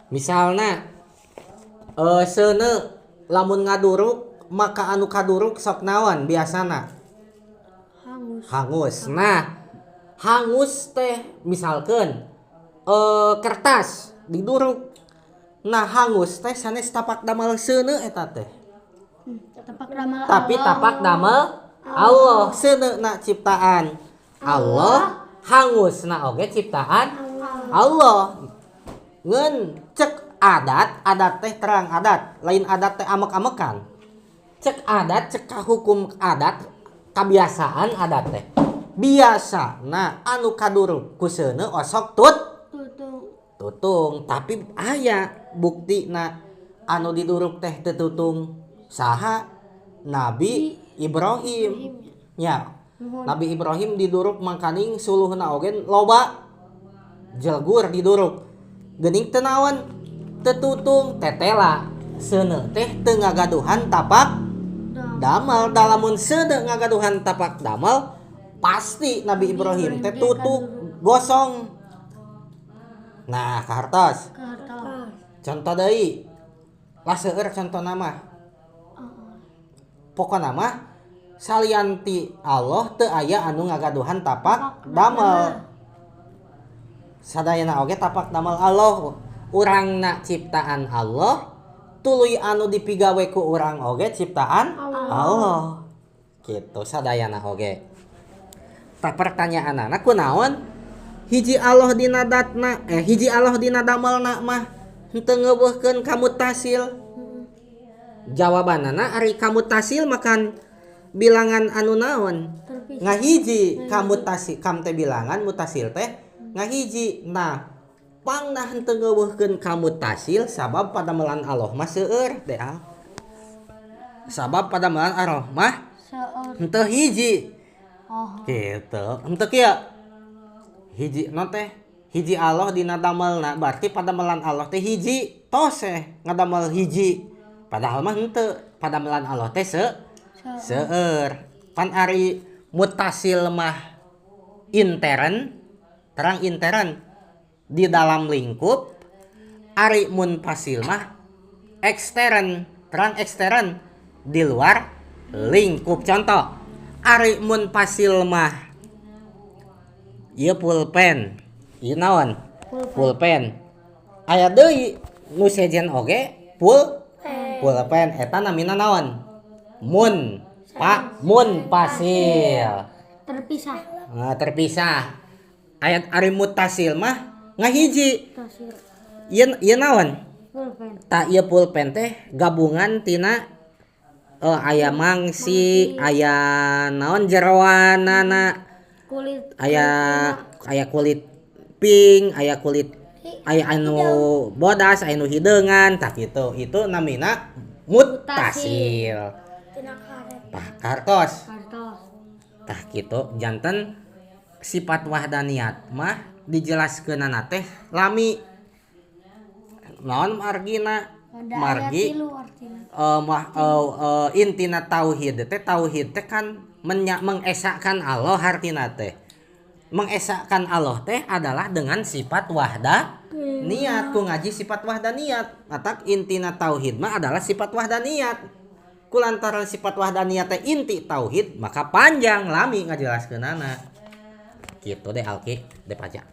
Misalna seuneu lamun ngaduruk maka anu kaduruk sok naon biasana hangus. Nah hangus teh misalkan kertas diduruk. Nah hangus teh sanes tapak damel seuneu eta teh. Tapak ramal Tapi tapak damel Allah seuneuna ciptaan Allah, hangusna oge ciptaan Allah. Ngeun cek adat teh terang adat, lain adat teh amek-amekan. Cek adat, cek hukum adat, kebiasaan adat teh. Biasa, nah anu kaduruk ku seuneu osok tutung, tapi aya buktina anu diduruk teh teu tutung saha Nabi Ibrahim. Ya, Nabi Ibrahim diduruk mangkaning suluhna oge loba jelgur diduruk. Geuning teu naon teu tutung tetela seuneu teh teu ngagaduhan tapak damel. Dalamun seuneu ngagaduhan tapak damel pasti Nabi Ibrahim teh tutuk gosong. Nah, kahartos. Contoh deui. Lah seueur contona mah. Pokona mah salianti Allah teu aya anu ngagaduhan tapak damel. Sadayana oge tapak damel Allah. Urangna ciptaan Allah, tuluy anu dipigawe ku urang oge ciptaan Allah. Kitu sadayana oge. Tah pertanyaanna kunaon? Hiji Allah dina datna, hiji Allah dina damelna mah henteu ngeuweuhkeun kamutasil. Jawabanana ari kamutasil makan bilangan anu naon? Ngahiji kamutasil, kam teh bilangan, mutasil teh ngahiji. Nah, pangna henteu ngeuweuhkeun kamutasil sabab padamelan Allah mah seueur teh. Sabab padamelan Allah mah henteu hiji. Kitu. Henteu kieu. Hiji non teh hiji Allah dina damelna berarti padamelan Allah teh hiji tos ngadamel hiji. Padahal mah henteu, padamelan Allah teh seueur. Pan ari mutasil mah intern, terang intern di dalam lingkup. Ari munfasil mah ekstern, terang ekstern di luar lingkup. Contoh, ari munfasil mah ieu pulpen. Ieu naon? Pulpen. Aya deui nu sejen oge pulpen eta namina naon? Munfasil. Terpisah. Nah, terpisah. Ayat ari mutasil mah ngahiji. Ieu naon? Pulpen. Ta ieu pulpen teh gabungan tina aya mangsi, aya naon jeroanana, Kulit. aya kulit pink, aya kulit aya anu bodas, aya anu hideungan, tah kitu. Itu namina mutasil. Tah kartos. Tah kitu janten sifat wahdaniyat mah dijelaskeunana teh lami naon margina. Margi intina tauhid teh kan mengesahkan Allah. Artina teh mengesahkan Allah teh adalah dengan sifat wahdaniyat. Ku ngaji sifat wahdaniyat matak intina tauhid mah adalah sifat wahdaniyat. Kulantaran sifat wahdaniyat teh inti tauhid maka panjang lami ngajelaskeunana. Kitu deh Alki, deh paja.